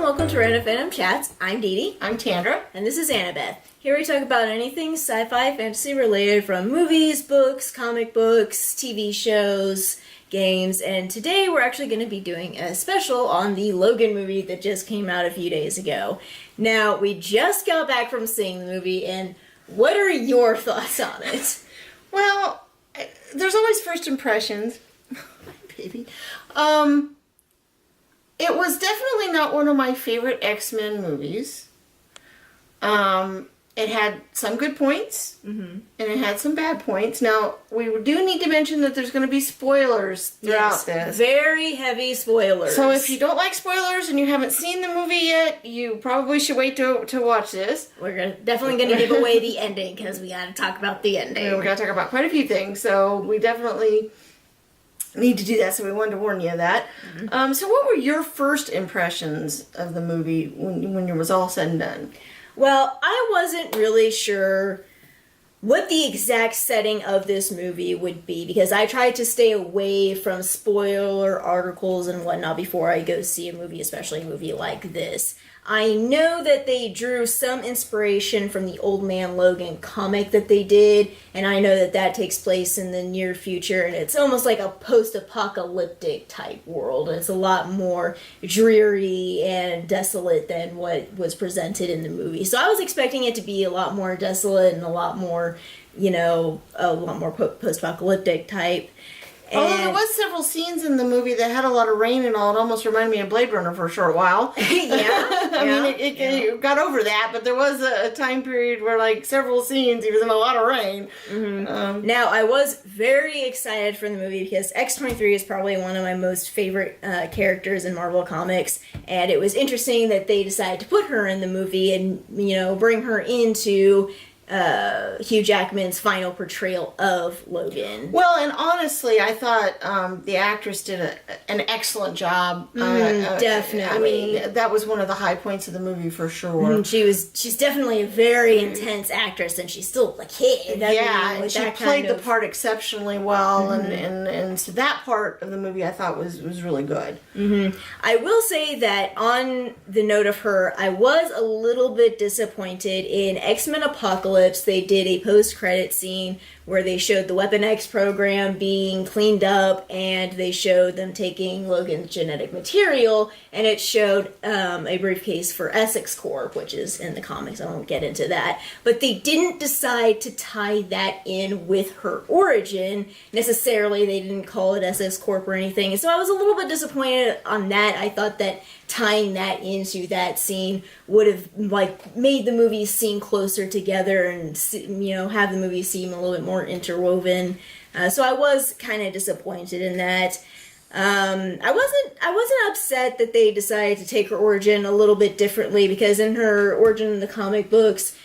welcome to Random Fandom Chats. I'm Dee Dee. I'm Tandra. And this is Annabeth. Here we talk about anything sci-fi, fantasy related from movies, books, comic books, TV shows, games, and today we're actually going to be doing a special on the Logan movie that just came out a few days ago. Now, we just got back from seeing the movie, and what are your thoughts on it? Well, there's always first impressions. Baby. It was definitely not one of my favorite X-Men movies. It had some good points, and it had some bad points. Now, we do need to mention that there's going to be spoilers throughout this. Very heavy spoilers. So if you don't like spoilers and you haven't seen the movie yet, you probably should wait to watch this. We're definitely going to give away the ending, because we got to talk about the ending. We got to talk about quite a few things, so we definitely need to do that, so we wanted to warn you of that. So what were your first impressions of the movie when it was all said and done? Well, I wasn't really sure what the exact setting of this movie would be, because I tried to stay away from spoiler articles and whatnot before I go see a movie, especially a movie like this. I know that they drew some inspiration from the Old Man Logan comic that they did, and I know that that takes place in the near future, and it's almost like a post-apocalyptic type world. It's a lot more dreary and desolate than what was presented in the movie. So I was expecting it to be a lot more desolate and a lot more, post-apocalyptic type. Although there was several scenes in the movie that had a lot of rain and all, it almost reminded me of Blade Runner for a short while. I mean, it got over that, but there was a time period where, like, several scenes, he was in a lot of rain. Now, I was very excited for the movie because X-23 is probably one of my most favorite characters in Marvel Comics, and it was interesting that they decided to put her in the movie and, bring her into Hugh Jackman's final portrayal of Logan. Well, and honestly, I thought the actress did an excellent job. Definitely. I mean, that was one of the high points of the movie for sure. She's definitely a very intense actress, and she's still a kid. And she played the part exceptionally well, and so that part of the movie I thought was really good. I will say that on the note of her, I was a little bit disappointed in X-Men Apocalypse. They did a post-credit scene where they showed the Weapon X program being cleaned up, and they showed them taking Logan's genetic material, and it showed a briefcase for Essex Corp, which is in the comics. I won't get into that. But they didn't decide to tie that in with her origin. Necessarily, they didn't call it Essex Corp or anything. So I was a little bit disappointed on that. I thought that tying that into that scene would have made the movie seem closer together and have the movie seem a little bit more interwoven. So I was kind of disappointed in that. I wasn't upset that they decided to take her origin a little bit differently, because in her origin in the comic books,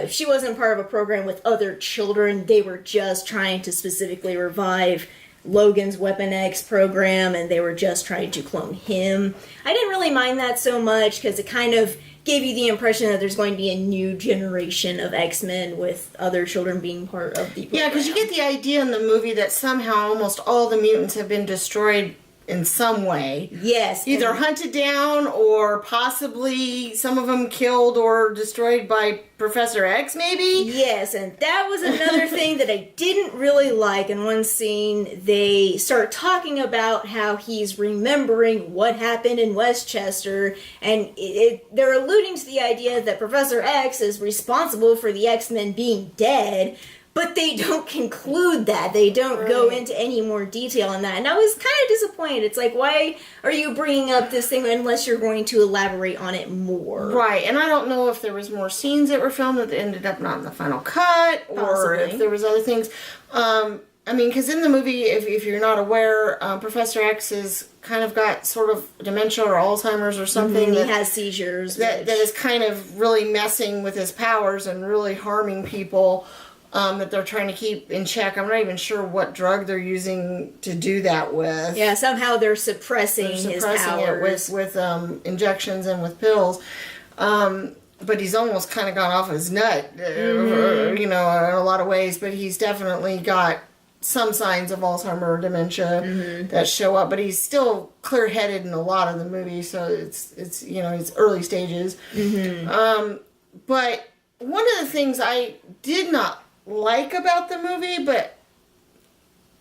she wasn't part of a program with other children. They were just trying to specifically revive Logan's Weapon X program, and they were just trying to clone him. I didn't really mind that so much, because it kind of gave you the impression that there's going to be a new generation of X-Men with other children being part of the program. Yeah, because you get the idea in the movie that somehow almost all the mutants have been destroyed in some way. Yes. Either hunted down or possibly some of them killed or destroyed by Professor X, maybe? Yes, and that was another thing that I didn't really like. In one scene, they start talking about how he's remembering what happened in Westchester, and they're alluding to the idea that Professor X is responsible for the X-Men being dead. But they don't conclude that. They don't go into any more detail on that. And I was kind of disappointed. It's like, why are you bringing up this thing unless you're going to elaborate on it more? Right, and I don't know if there was more scenes that were filmed that ended up not in the final cut, or if there was other things. I mean, because in the movie, if you're not aware, Professor X has kind of got sort of dementia or Alzheimer's or something. He has seizures. That is kind of really messing with his powers and really harming people. That they're trying to keep in check. I'm not even sure what drug they're using to do that with. Yeah, somehow they're suppressing his powers. It with injections and with pills. But he's almost kind of gone off his nut, in a lot of ways. But he's definitely got some signs of Alzheimer's or dementia that show up, but he's still clear-headed in a lot of the movie, so it's you know, it's early stages. But one of the things I did not like about the movie, but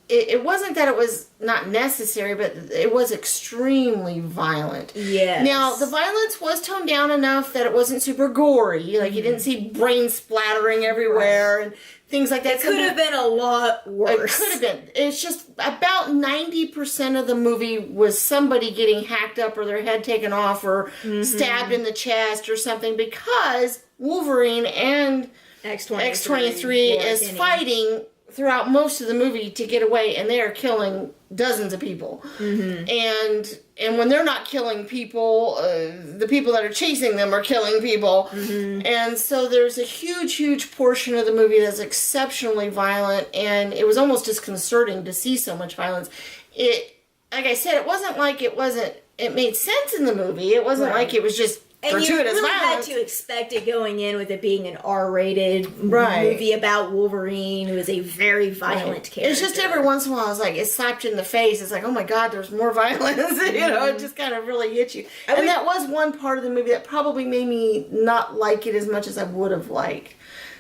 it wasn't that it was not necessary, but it was extremely violent. Yes. Now, the violence was toned down enough that it wasn't super gory. Like, you didn't see brain splattering everywhere and things like that. It could have been a lot worse. It could have been. It's just about 90% of the movie was somebody getting hacked up or their head taken off or stabbed in the chest or something, because Wolverine and X-23 is fighting throughout most of the movie to get away, and they are killing dozens of people. And when they're not killing people, the people that are chasing them are killing people. And so there's a huge portion of the movie that's exceptionally violent, and it was almost disconcerting to see so much violence. Like I said, it wasn't like it made sense in the movie. It wasn't like it was just and gratuitous you really violence. had to expect it going in with it being an R-rated movie about Wolverine, who is a very violent character. It's just every once in a while, it's like, it's slapped you in the face. It's like, oh my God, there's more violence. You know, it just kind of really hits you. And that was one part of the movie that probably made me not like it as much as I would have liked.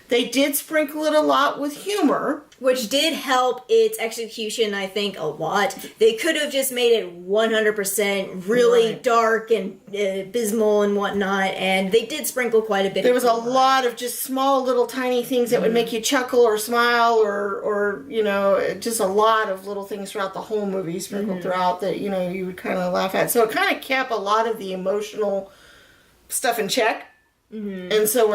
They did sprinkle it a lot with humor, which did help its execution, I think, a lot. They could have just made it 100% really dark and abysmal and whatnot, and they did sprinkle quite a bit. There was a lot of just small little tiny things that would make you chuckle or smile or you know, just a lot of little things throughout the whole movie sprinkled throughout that, you know, you would kind of laugh at. So it kind of kept a lot of the emotional stuff in check. And so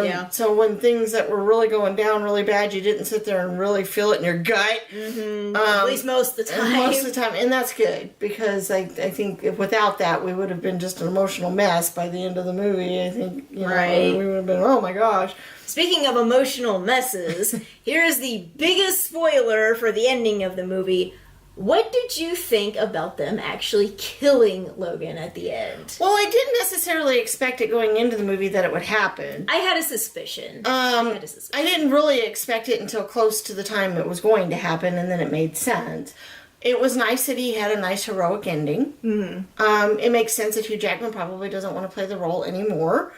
when things that were really going down really bad, you didn't sit there and really feel it in your gut. At least most of the time. Most of the time. And that's good, because I think if without that, we would have been just an emotional mess by the end of the movie. I think, you know, we would have been, oh my gosh. Speaking of emotional messes, here's the biggest spoiler for the ending of the movie. What did you think about them actually killing Logan at the end? Well, I didn't necessarily expect it going into the movie that it would happen. I had a suspicion. I didn't really expect it until close to the time it was going to happen, and then it made sense. It was nice that he had a nice heroic ending. It makes sense that Hugh Jackman probably doesn't want to play the role anymore,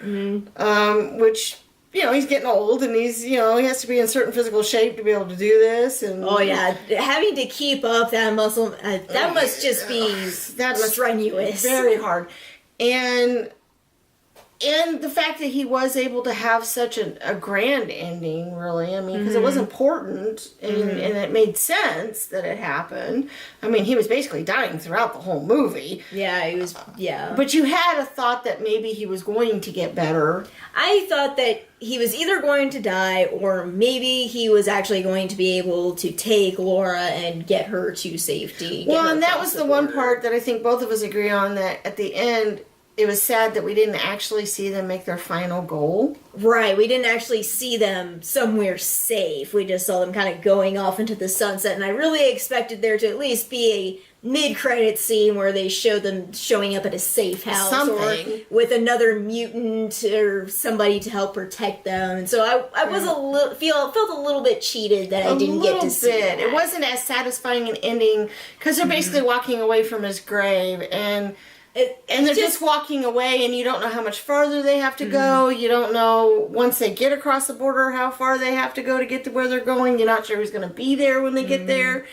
which... You know, he's getting old, and he's, you know, he has to be in certain physical shape to be able to do this. And having to keep up that muscle, that must just be strenuous. Very hard. And the fact that he was able to have such a grand ending, really, I mean, because it was important, and it made sense that it happened. I mean, he was basically dying throughout the whole movie. Yeah, he was, But you had a thought that maybe he was going to get better. I thought that he was either going to die, or maybe he was actually going to be able to take Laura and get her to safety. Well, and that was the one part that I think both of us agree on, that at the end, it was sad that we didn't actually see them make their final goal. Right, we didn't actually see them somewhere safe. We just saw them kind of going off into the sunset, and I really expected there to at least be a mid-credit scene where they show them showing up at a safe house or with another mutant or somebody to help protect them. And so I was felt a little bit cheated that I didn't get to see that. It wasn't as satisfying an ending, because they're basically walking away from his grave, and they're just walking away, and you don't know how much farther they have to go. You don't know, once they get across the border, how far they have to go to get to where they're going. You're not sure who's going to be there when they get there.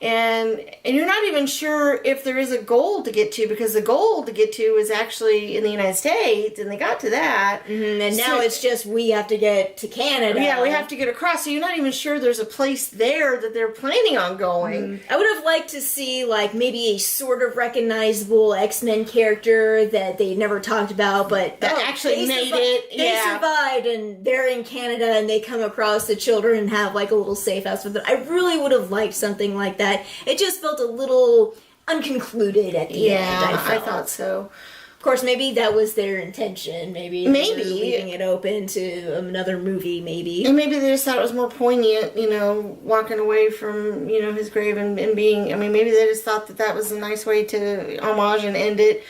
And you're not even sure if there is a goal to get to, because the goal to get to is actually in the United States, and they got to that. And now it's just, we have to get to Canada. Yeah, we have to get across, so you're not even sure there's a place there that they're planning on going. I would have liked to see, like, maybe a sort of recognizable X-Men character that they never talked about, but that actually made it. They survived, and they're in Canada, and they come across the children and have, like, a little safe house with them. I really would have liked something like that. It just felt a little unconcluded at the end. I thought so. Of course, maybe that was their intention. Maybe leaving it open to another movie. Maybe, and maybe they just thought it was more poignant. You know, walking away from his grave and being. I mean, maybe they just thought that was a nice way to homage and end it.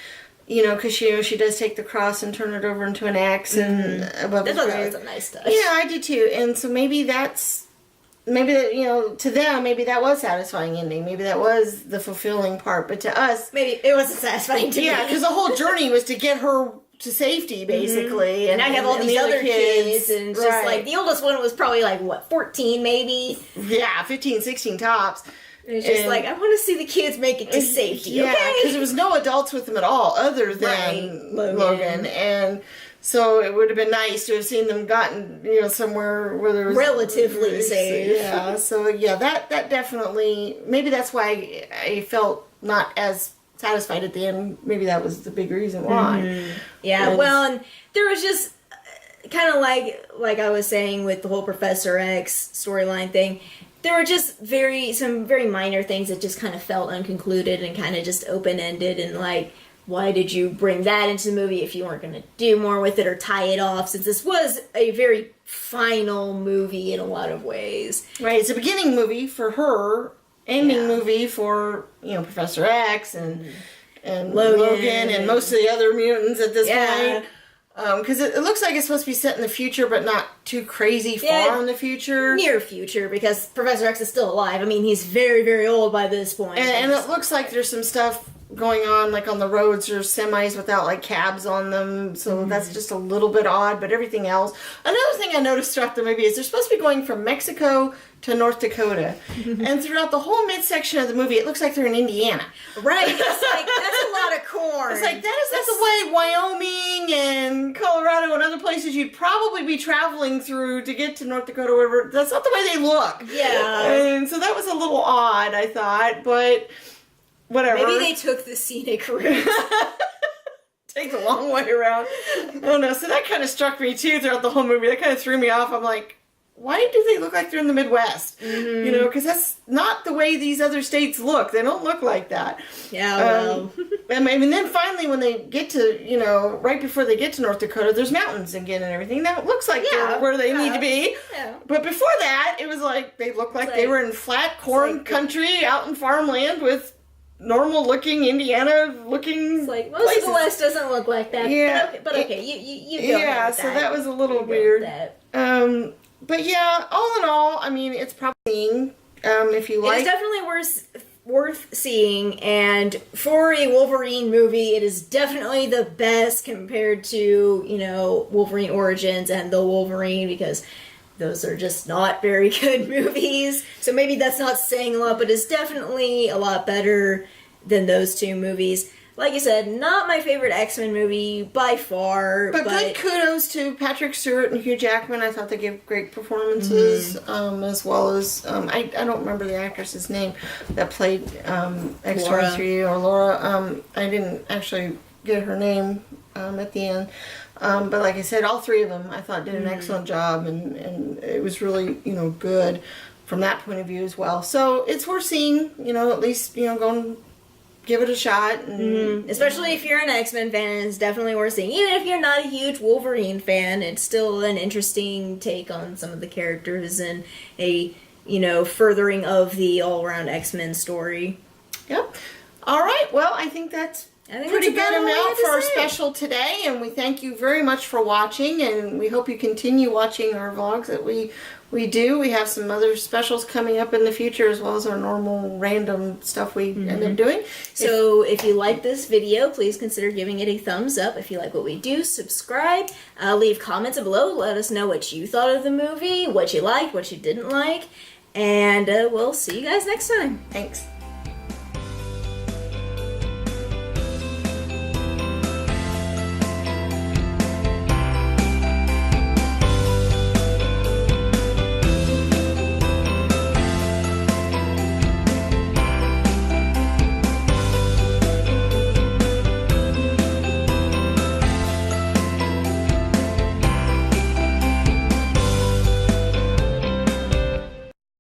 You know, because she does take the cross and turn it over into an X and above his grave. That was a nice touch. Yeah, I do too. And so maybe that's maybe that, to them, maybe that was satisfying ending. Maybe that was the fulfilling part. But to us, maybe it wasn't satisfying to me. Yeah, because the whole journey was to get her to safety, basically. And I have all these other kids, and it's just like the oldest one was probably like 14 maybe. Yeah, 15, 16 tops. And it's just like, I want to see the kids make it to safety. Yeah, okay, because there was no adults with them at all, other than Logan. And so it would have been nice to have seen them gotten, somewhere where there was relatively safe. Yeah. So that definitely, maybe that's why I felt not as satisfied at the end. Maybe that was the big reason why. Yeah. And there was just kind of like I was saying with the whole Professor X storyline thing. There were just some very minor things that just kind of felt unconcluded and kind of just open-ended, and like, why did you bring that into the movie if you weren't going to do more with it or tie it off, since this was a very final movie in a lot of ways. Right, it's a beginning movie for her, ending movie for, Professor X and Logan and most of the other mutants at this point. Because it looks like it's supposed to be set in the future, but not too crazy far in the future. Near future, because Professor X is still alive. I mean, he's very, very old by this point. And it looks like there's some stuff going on, like on the roads, there's semis without like cabs on them, so that's just a little bit odd, but everything else. Another thing I noticed throughout the movie is they're supposed to be going from Mexico to North Dakota, and throughout the whole midsection of the movie, it looks like they're in Indiana. Right, it's like, that's a lot of corn. It's like, that's the way Wyoming and Colorado and other places you'd probably be traveling through to get to North Dakota or whatever. That's not the way they look. Yeah. And so that was a little odd, I thought, but whatever. Maybe they took the scenic route. Take the long way around. I don't know. So that kind of struck me too throughout the whole movie. That kind of threw me off. I'm like, why do they look like they're in the Midwest? Because that's not the way these other states look. They don't look like that. Yeah, well. And then finally when they get to, right before they get to North Dakota, there's mountains again and everything. That looks like they're where they need to be. Yeah. But before that, it was like, they looked like they were in flat corn country out in farmland with normal looking Indiana looking it's like most places. of the West doesn't look like that. Yeah. But okay, you go with so that. that was a little weird. But yeah, all in all, I mean, it's probably if you like. It's definitely worth seeing, and for a Wolverine movie, it is definitely the best compared to, Wolverine Origins and The Wolverine, because those are just not very good movies. So maybe that's not saying a lot, but it's definitely a lot better than those two movies. Like you said, not my favorite X-Men movie by far. But good kudos to Patrick Stewart and Hugh Jackman. I thought they gave great performances, as well as, I don't remember the actress's name that played X-23 or Laura. I didn't actually get her name at the end. But like I said, all three of them I thought did an excellent job, and it was really, good from that point of view as well. So it's worth seeing, at least, go and give it a shot. And, especially if you're an X-Men fan, it's definitely worth seeing. Even if you're not a huge Wolverine fan, it's still an interesting take on some of the characters and a, furthering of the all-around X-Men story. Yep. All right. Well, I think that's pretty good amount for our special today, and we thank you very much for watching, and we hope you continue watching our vlogs that we do. We have some other specials coming up in the future, as well as our normal random stuff we end up doing. So if you like this video, please consider giving it a thumbs up. If you like what we do, subscribe. Leave comments below. Let us know what you thought of the movie, what you liked, what you didn't like, and we'll see you guys next time. Thanks.